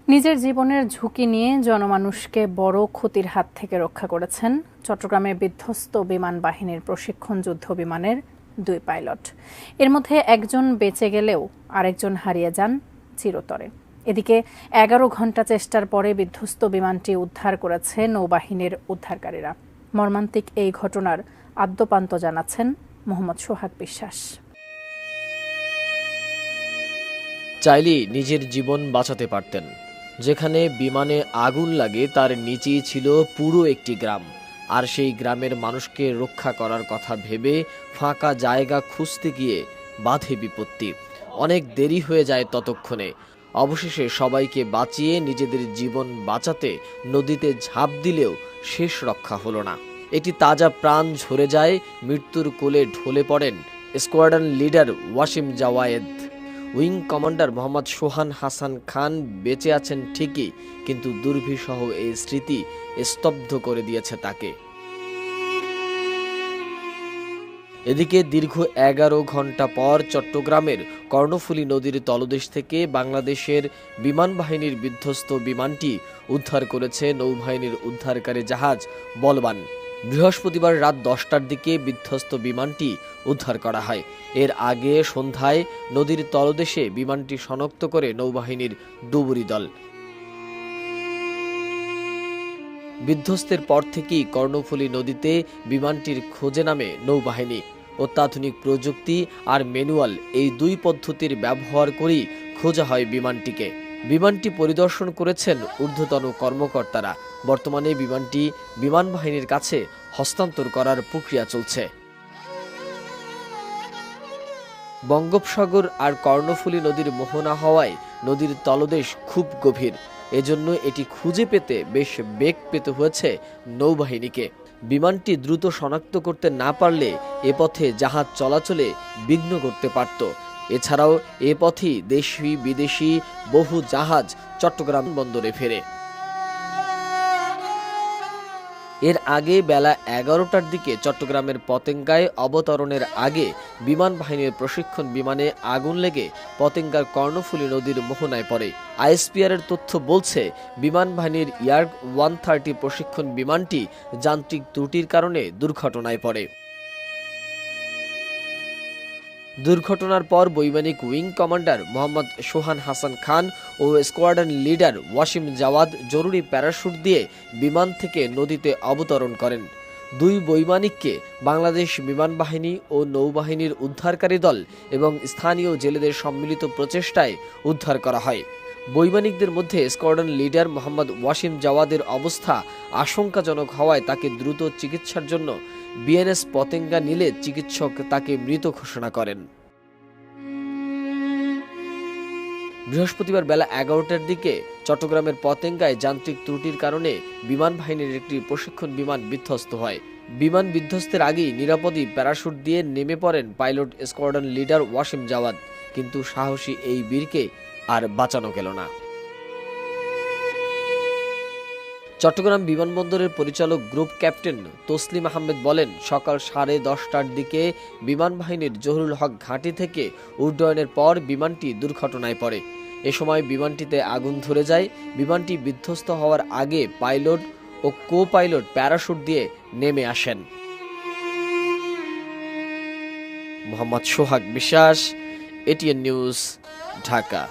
নিজের জীবনের ঝুঁকি নিয়ে জনমানুষকে বড় ক্ষতির হাত থেকে রক্ষা করেছেন চট্টগ্রামে বিধ্বস্ত বিমান বাহিনীর প্রশিক্ষণ যুদ্ধ বিমানের 2 পাইলট। এর মধ্যে একজন বেঁচে গেলেও আরেকজন হারিয়ে যান চিরতরে। এদিকে 11 ঘণ্টা চেষ্টার পরে বিধ্বস্ত বিমানটি উদ্ধার করেছে নৌবাহিনীর উদ্ধারকারীরা। মর্মান্তিক এই ঘটনার আদ্যোপান্ত জানাচ্ছেন মোহাম্মদ সোহাগ বিশ্বাস। চাইলেই নিজের জীবন বাঁচাতে পারতেন। যেখানে বিমানে আগুন লাগে তার নিচেই ছিল পুরো একটি গ্রাম, আর সেই গ্রামের মানুষকে রক্ষা করার কথা ভেবে ফাঁকা জায়গা খুঁজতে গিয়ে বাধে বিপত্তি। অনেক দেরি হয়ে যায় ততক্ষণে। অবশেষে সবাইকে বাঁচিয়ে নিজেদের জীবন বাঁচাতে নদীতে ঝাঁপ দিলেও শেষ রক্ষা হলো না। একটি তাজা প্রাণ ঝরে যায়, মৃত্যুর কোলে ঢলে পড়েন squadron leader Wasim Jawaid. Wing commander Mohammad Sohan Hasan Khan বেঁচে আছেন ঠিকই, কিন্তু দুর্বিষহ এই স্মৃতি স্তব্ধ করে দিয়েছে তাকে। এদিকে দীর্ঘ 11 ঘণ্টা পর চট্টগ্রামের কর্ণফুলী নদীর তলদেশ থেকে বাংলাদেশের বিমান বাহিনীর বিধ্বস্ত বিমানটি উদ্ধার করেছে নৌবাহিনীর উদ্ধারকারী জাহাজ বলবান। বৃহস্পতিবার রাত 10টার দিকে বিধ্বস্ত বিমানটি উদ্ধার করা হয়। এর আগে সন্ধ্যায় নদীর তলদেশে বিমানটি শনাক্ত করে নৌবাহিনীর ডুবুরি দল। বিধ্বস্তের পর থেকেই কর্ণফুলী নদীতে বিমানটির খোঁজে নামে নৌবাহিনী। অত্যাধুনিক প্রযুক্তি আর ম্যানুয়াল, এই 2 পদ্ধতির ব্যবহার করেই খোঁজা হয় বিমানটিকে। বিমানটি পরিদর্শন করেছেন ঊর্ধ্বতন কর্মকর্তারা। বর্তমানে বিমানটি বিমান বাহিনীর কাছে হস্তান্তর করার প্রক্রিয়া চলছে। বঙ্গোপসাগর আর কর্ণফুলী নদীর মোহনা হওয়ায় নদীর তলদেশ খুব গভীর। এজন্য এটি খুঁজে পেতে বেশ বেগ পেতে হয়েছে নৌবাহিনীকে। বিমানটি দ্রুত শনাক্ত করতে না পারলে এ পথে জাহাজ চলাচলে বিঘ্ন করতে পারত। এছাড়াও এ পথেই দেশি বিদেশি বহু জাহাজ চট্টগ্রাম বন্দরে ফেরে। এর আগে বেলা 11টার দিকে চট্টগ্রামের পতেঙ্গায় অবতরণের আগে বিমান বাহিনীর প্রশিক্ষণ বিমানে আগুন লেগে পতেঙ্গার কর্ণফুলী নদীর মোহনায় পড়ে। আইএসপিআরের তথ্য বলছে, বিমান বাহিনীর ইয়ার্ক 130 প্রশিক্ষণ বিমানটি যান্ত্রিক ত্রুটির কারণে দুর্ঘটনায় পড়ে। দুর্ঘটনার পর বৈমানিক উইং কমান্ডার মোহাম্মদ সোহান হাসান খান ও স্কোয়াড্রন লিডার ওয়াসিম জাওয়াদ জরুরি প্যারাশুট দিয়ে বিমান থেকে নদীতে অবতরণ করেন। 2 বৈমানিককে বাংলাদেশ বিমান বাহিনী ও নৌবাহিনীর উদ্ধারকারী দল এবং স্থানীয় জেলেদের সম্মিলিত প্রচেষ্টায় উদ্ধার করা হয়। বৈমানিকদের মধ্যে স্কোয়াড্রন লিডার মোহাম্মদ ওয়াসিম জাওয়াদের অবস্থা আশঙ্কাজনক হওয়ায় তাকে দ্রুত চিকিৎসার জন্য বিএনএস পতেঙ্গা নিলে চিকিৎসক তাকে মৃত ঘোষণা করেন। বৃহস্পতিবার বেলা 11টার দিকে চট্টগ্রামের পতেঙ্গায় যান্ত্রিক ত্রুটির কারণে বিমান বাহিনীর একটি প্রশিক্ষণ বিমান বিধ্বস্ত হয়। বিমান বিধ্বস্তের আগেই নিরাপদে প্যারাশুট দিয়ে নেমে পড়েন pilot squadron leader Wasim Jawad, কিন্তু সাহসী এই বীরকে আর বাঁচানো গেল না। চট্টগ্রাম বিমানবন্দরের পরিচালক গ্রুপ ক্যাপ্টেন তসলিম আহমেদ বলেন, সকাল 10:30টার দিকে বিমান বাহিনীর জহুরুল হক ঘাঁটি থেকে উড্ডয়নের পর বিমানটি দুর্ঘটনায় পড়ে। এ সময় বিমানটিতে আগুন ধরে যায়। বিমানটি বিধ্বস্ত হওয়ার আগে পাইলট ও কো পাইলট প্যারাশুট দিয়ে নেমে আসেন। মোহাম্মদ সোহাগ বিশ্বাস, এটিএন নিউজ, ঢাকা।